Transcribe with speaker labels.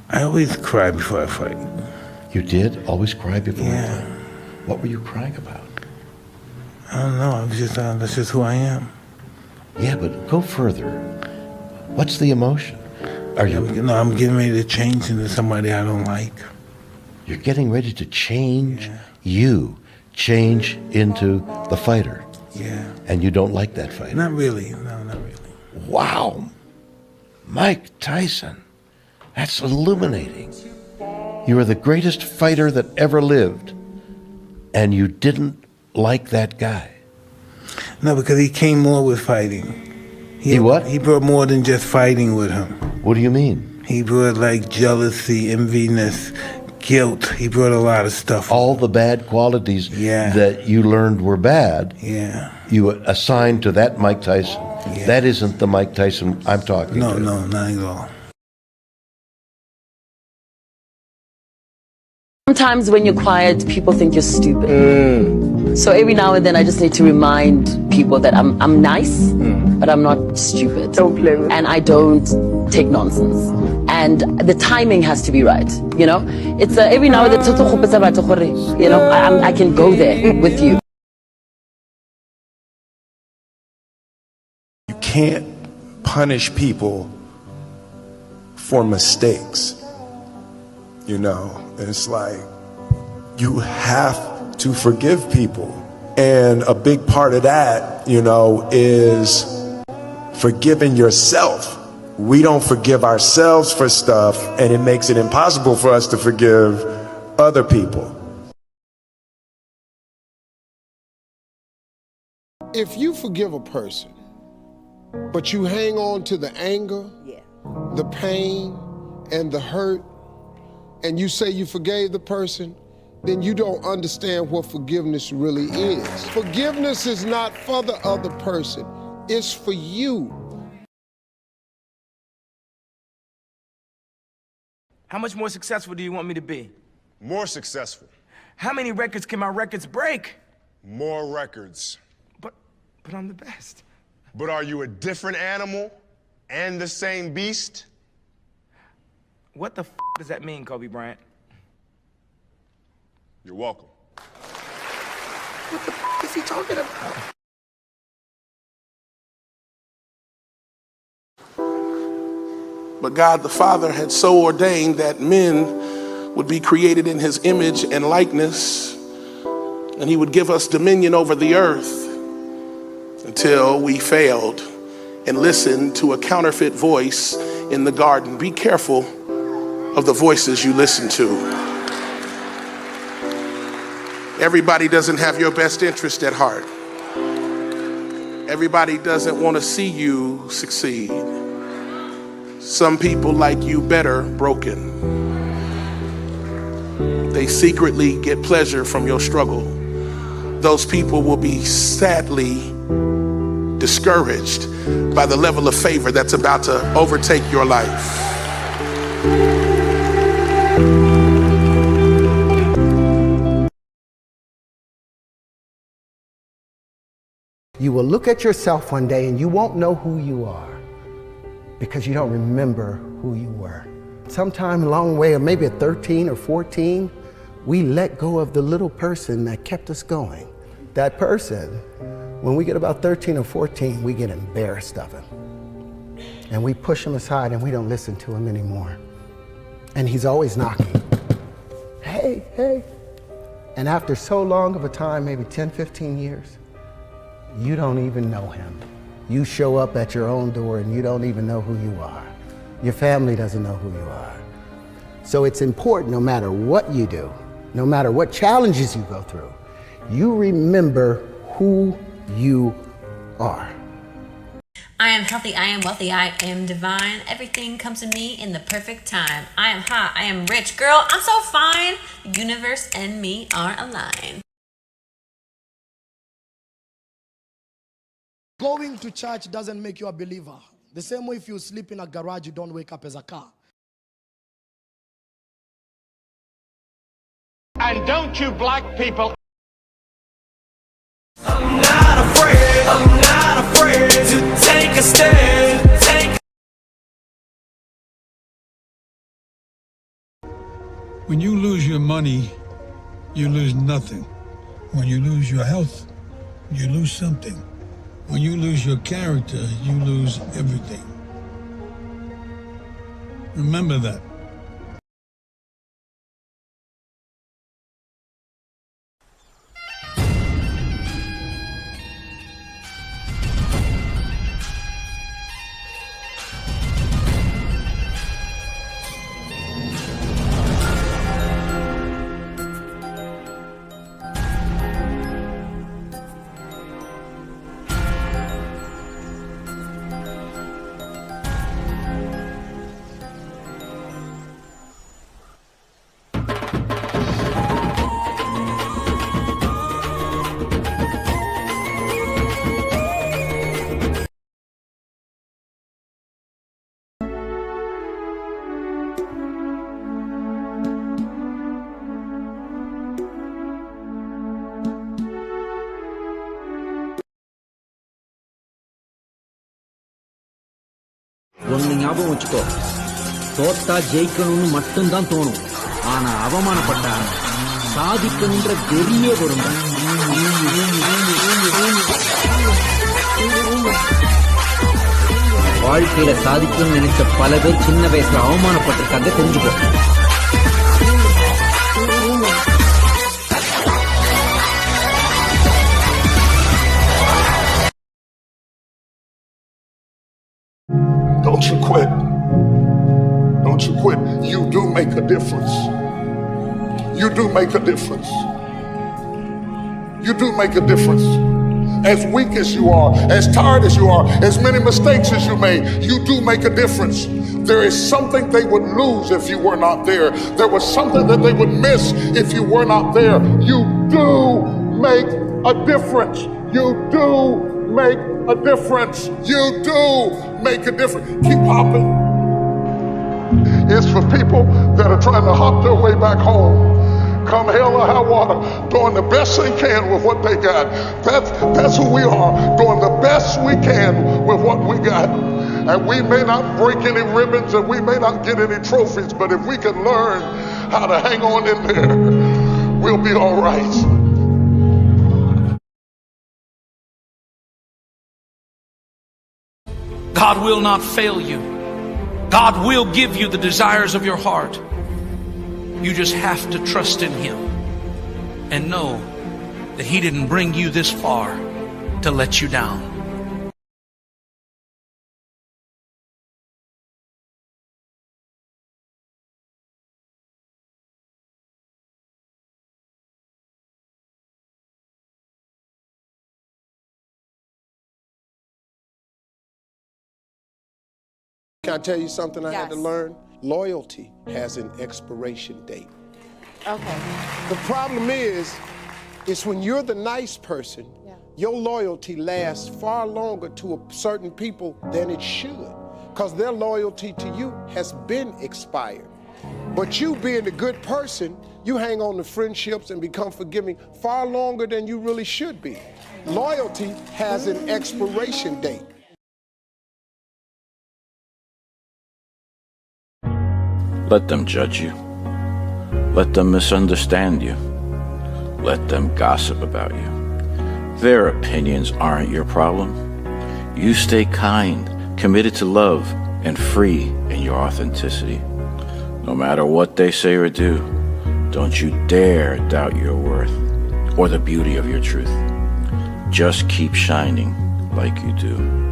Speaker 1: I always cry before I fight.
Speaker 2: You did? Always cry before you
Speaker 1: Yeah.
Speaker 2: fight? What were you crying about?
Speaker 1: I don't know. I'm just that's just who I am.
Speaker 2: Yeah, but go further. What's the emotion? Are you?
Speaker 1: I'm getting ready to change into somebody I don't like.
Speaker 2: You're getting ready to change change into the fighter.
Speaker 1: Yeah.
Speaker 2: And you don't like that fighter.
Speaker 1: Not really. No, not really.
Speaker 2: Wow. Mike Tyson. That's illuminating. You are the greatest fighter that ever lived, and you didn't like that guy.
Speaker 1: No, because he came more with fighting.
Speaker 2: He what?
Speaker 1: He brought more than just fighting with him.
Speaker 2: What do you mean?
Speaker 1: He brought like jealousy, enviness, guilt. He brought a lot of stuff.
Speaker 2: All the bad qualities that you learned were bad, you assigned to that Mike Tyson.
Speaker 1: Yeah.
Speaker 2: That isn't the Mike Tyson I'm talking to.
Speaker 1: No, not at all.
Speaker 3: Sometimes when you're quiet, people think you're stupid. So every now and then I just need to remind people that I'm nice, but I'm not stupid.
Speaker 4: Don't play with me.
Speaker 3: And I don't take nonsense. And the timing has to be right, you know? It's every now and then, you know, I can go there with you.
Speaker 5: You can't punish people for mistakes. You know, it's like you have to forgive people. And a big part of that, you know, is forgiving yourself. We don't forgive ourselves for stuff, and it makes it impossible for us to forgive other people.
Speaker 6: If you forgive a person, but you hang on to the anger, the pain, and the hurt, and you say you forgave the person, then you don't understand what forgiveness really is. Forgiveness is not for the other person, it's for you.
Speaker 7: How much more successful do you want me to be?
Speaker 8: More successful.
Speaker 7: How many records can my records break?
Speaker 8: More records.
Speaker 7: But I'm the best.
Speaker 8: But are you a different animal and the same beast?
Speaker 7: What the does that mean, Kobe Bryant?
Speaker 8: You're welcome.
Speaker 7: What the is he talking about?
Speaker 6: But God the Father had so ordained that men would be created in his image and likeness, and he would give us dominion over the earth until we failed and listened to a counterfeit voice in the garden. Be careful of the voices you listen to. Everybody doesn't have your best interest at heart. Everybody doesn't want to see you succeed. Some people like you better broken. They secretly get pleasure from your struggle. Those people will be sadly discouraged by the level of favor that's about to overtake your life.
Speaker 9: You will look at yourself one day and you won't know who you are because you don't remember who you were. Sometime along the way, or maybe at 13 or 14, we let go of the little person that kept us going. That person, when we get about 13 or 14, we get embarrassed of him. And we push him aside and we don't listen to him anymore. And he's always knocking. Hey, hey. And after so long of a time, maybe 10, 15 years, you don't even know him. You show up at your own door and you don't even know who you are. Your family doesn't know who you are. So it's important, no matter what you do, no matter what challenges you go through, you remember who you are.
Speaker 10: I am healthy, I am wealthy, I am divine. Everything comes to me in the perfect time. I am hot, I am rich. Girl, I'm so fine. The universe and me are aligned.
Speaker 11: Going to church doesn't make you a believer. The same way if you sleep in a garage, you don't wake up as a car.
Speaker 12: And don't you black people
Speaker 13: I'm not afraid to take a stand.
Speaker 4: When you lose your money, you lose nothing. When you lose your health, you lose something. When you lose your character, you lose everything. Remember that.
Speaker 14: ஒன்னு ஞாபகம் வச்சுக்கோ, தோத்தா ஜெயிக்கணும்னு மட்டும்தான் தோணும். ஆனா அவமானப்பட்டா சாதிக்கணுன்ற வெறியே வரும். வாழ்க்கையில சாதிக்கணும்னு நினைச்ச பல பேர் சின்ன வயசுல அவமானப்பட்டிருக்காங்க, தெரிஞ்சுக்கோ.
Speaker 15: Don't you quit. Don't you quit. You do make a difference. You do make a difference. You do make a difference. As weak as you are, as tired as you are, as many mistakes as you made, you do make a difference. There is something they would lose if you were not there. There was something that they would miss if you were not there. You do make a difference. You do make a difference. You do make a difference. Keep hopping. It's for people that are trying to hop their way back home. Come hell or high water, doing the best they can with what they got. That's who we are, doing the best we can with what we got. And we may not break any ribbons and we may not get any trophies, but if we can learn how to hang on in there, we'll be all right.
Speaker 16: God will not fail you. God will give you the desires of your heart. You just have to trust in Him and know that He didn't bring you this far to let you down.
Speaker 5: Can I tell you something I had to learn? Loyalty has an expiration date.
Speaker 17: Okay.
Speaker 5: The problem is when you're the nice person, your loyalty lasts far longer to a certain people than it should, because their loyalty to you has been expired. But you being a good person, you hang on to friendships and become forgiving far longer than you really should be. Loyalty has an expiration date.
Speaker 18: Let them judge you. Let them misunderstand you. Let them gossip about you. Their opinions aren't your problem. You stay kind, committed to love, and free in your authenticity. No matter what they say or do, don't you dare doubt your worth or the beauty of your truth. Just keep shining like you do.